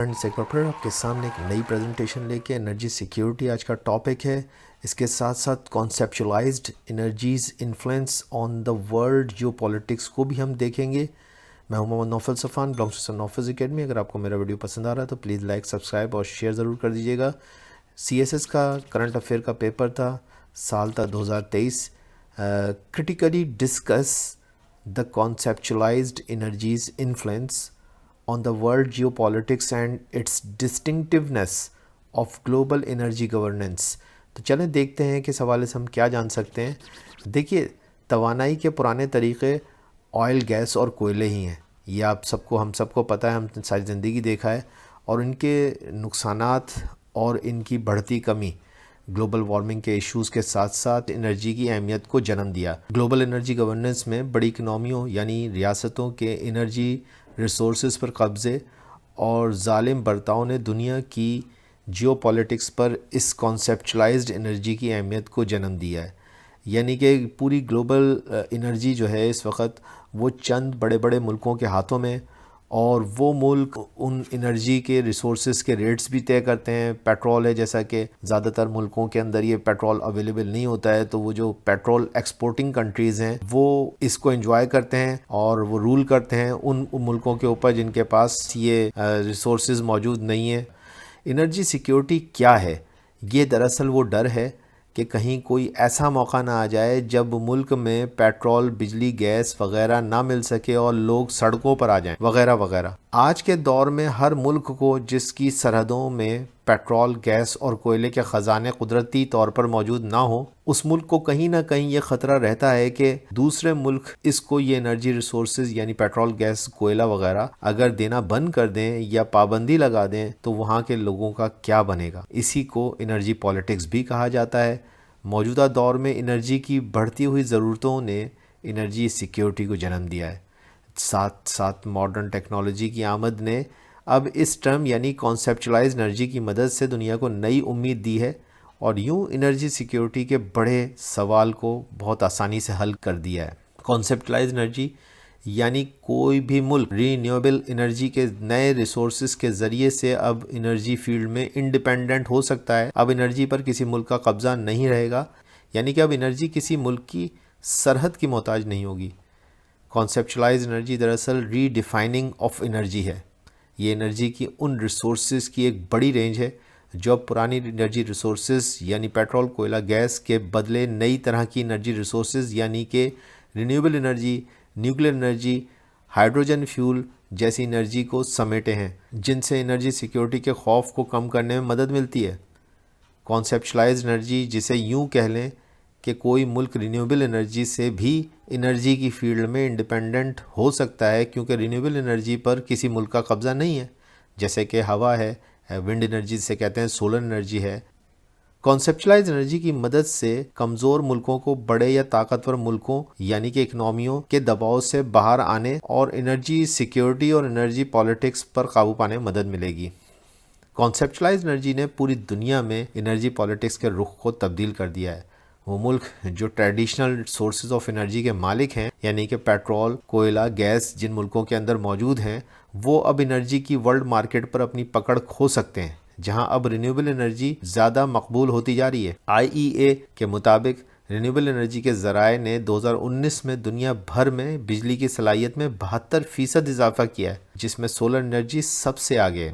Friends, ایک بار پھر آپ کے سامنے ایک نئی پریزنٹیشن لے کے انرجی سیکیورٹی آج کا ٹاپک ہے. اس کے ساتھ ساتھ conceptualised energies influence on the world geopolitics کو بھی ہم دیکھیں گے. میں ہوں Muhammad Naufal Safan, belongs to Naufal's academy. اگر آپ کو میرا ویڈیو پسند آ رہا ہے تو پلیز لائک، سبسکرائب اور شیئر ضرور کر دیجیے گا. CSS کا کرنٹ افیئر کا پیپر تھا، سال تھا 2023. Critically discuss the conceptualized energies influence on the world geopolitics and its distinctiveness of global energy governance. تو چلیں دیکھتے ہیں کہ اس حوالے سے ہم کیا جان سکتے ہیں. دیکھیے، توانائی کے پرانے طریقے آئل، گیس اور کوئلے ہی ہیں. یہ ہم سب کو پتہ ہے، ہم ساری زندگی دیکھا ہے. اور ان کے نقصانات اور ان کی بڑھتی کمی گلوبل وارمنگ کے ایشوز کے ساتھ ساتھ انرجی کی اہمیت کو جنم دیا. گلوبل انرجی گورننس میں بڑی اکنامیوں یعنی ریاستوں کے انرجی ریسورسز پر قبضے اور ظالم برتاؤ نے دنیا کی جیو پالیٹکس پر اس کانسیپچلائزڈ انرجی کی اہمیت کو جنم دیا ہے. یعنی کہ پوری گلوبل انرجی جو ہے اس وقت وہ چند بڑے بڑے ملکوں کے ہاتھوں میں، اور وہ ملک ان انرجی کے ریسورسز کے ریٹس بھی طے کرتے ہیں. پیٹرول ہے، جیسا کہ زیادہ تر ملکوں کے اندر یہ پیٹرول اویلیبل نہیں ہوتا ہے، تو وہ جو پیٹرول ایکسپورٹنگ کنٹریز ہیں وہ اس کو انجوائے کرتے ہیں اور وہ رول کرتے ہیں ان ملکوں کے اوپر جن کے پاس یہ ریسورسز موجود نہیں ہیں. انرجی سیکیورٹی کیا ہے؟ یہ دراصل وہ ڈر ہے کہ کہیں کوئی ایسا موقع نہ آ جائے جب ملک میں پیٹرول، بجلی، گیس وغیرہ نہ مل سکے اور لوگ سڑکوں پر آ جائیں وغیرہ وغیرہ. آج کے دور میں ہر ملک کو جس کی سرحدوں میں پیٹرول، گیس اور کوئلے کے خزانے قدرتی طور پر موجود نہ ہوں، اس ملک کو کہیں نہ کہیں یہ خطرہ رہتا ہے کہ دوسرے ملک اس کو یہ انرجی ریسورسز یعنی پیٹرول، گیس، کوئلہ وغیرہ اگر دینا بند کر دیں یا پابندی لگا دیں تو وہاں کے لوگوں کا کیا بنے گا. اسی کو انرجی پالیٹکس بھی کہا جاتا ہے. موجودہ دور میں انرجی کی بڑھتی ہوئی ضرورتوں نے انرجی سیکیورٹی کو جنم دیا ہے. ساتھ ساتھ ماڈرن ٹیکنالوجی کی آمد نے اب اس ٹرم یعنی کانسیپچلائز انرجی کی مدد سے دنیا کو نئی امید دی ہے، اور یوں انرجی سیکیورٹی کے بڑے سوال کو بہت آسانی سے حل کر دیا ہے. کانسیپچلائز انرجی یعنی کوئی بھی ملک رینیویبل انرجی کے نئے ریسورسز کے ذریعے سے اب انرجی فیلڈ میں انڈیپینڈنٹ ہو سکتا ہے. اب انرجی پر کسی ملک کا قبضہ نہیں رہے گا، یعنی کہ اب انرجی کسی ملک کی سرحد کی محتاج نہیں ہوگی. کانسیپچلائز انرجی دراصل ری ڈیفائننگ آف انرجی ہے. یہ انرجی کی ان ریسورسز کی ایک بڑی رینج ہے جو اب پرانی انرجی ریسورسز یعنی پیٹرول، کوئلہ، گیس کے بدلے نئی طرح کی انرجی ریسورسز یعنی کہ renewable energy, nuclear energy, hydrogen fuel جیسی انرجی کو سمیٹے ہیں، جن سے انرجی سیکیورٹی کے خوف کو کم کرنے میں مدد ملتی ہے. کانسیپچلائز انرجی، جسے یوں کہہ لیں کہ کوئی ملک رینیویبل انرجی سے بھی انرجی کی فیلڈ میں انڈیپینڈنٹ ہو سکتا ہے، کیونکہ رینیویبل انرجی پر کسی ملک کا قبضہ نہیں ہے، جیسے کہ ہوا ہے، ونڈ انرجی سے کہتے ہیں، سولر انرجی ہے. کانسیپچلائز انرجی کی مدد سے کمزور ملکوں کو بڑے یا طاقتور ملکوں یعنی کہ اکنامیوں کے دباؤ سے باہر آنے اور انرجی سیکیورٹی اور انرجی پالیٹکس پر قابو پانے میں مدد ملے گی. کانسیپچلائز انرجی نے پوری دنیا میں انرجی پالیٹکس کے رخ کو تبدیل کر دیا ہے. وہ ملک جو ٹریڈیشنل سورسز آف انرجی کے مالک ہیں، یعنی کہ پیٹرول، کوئلہ، گیس جن ملکوں کے اندر موجود ہیں، وہ اب انرجی کی ورلڈ مارکیٹ پر اپنی پکڑ کھو سکتے ہیں، جہاں اب رینیویبل انرجی زیادہ مقبول ہوتی جا رہی ہے. IEA کے مطابق رینیویبل انرجی کے ذرائع نے 2019 میں دنیا بھر میں بجلی کی صلاحیت میں 72% اضافہ کیا ہے، جس میں سولر انرجی سب سے آگے ہے.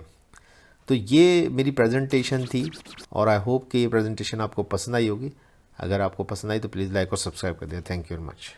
تو یہ میری پریزنٹیشن تھی، اور آئی ہوپ کہ یہ پریزنٹیشن آپ کو پسند آئی ہوگی. اگر آپ کو پسند آئی تو پلیز لائک اور سبسکرائب کر دیں. Thank you very much.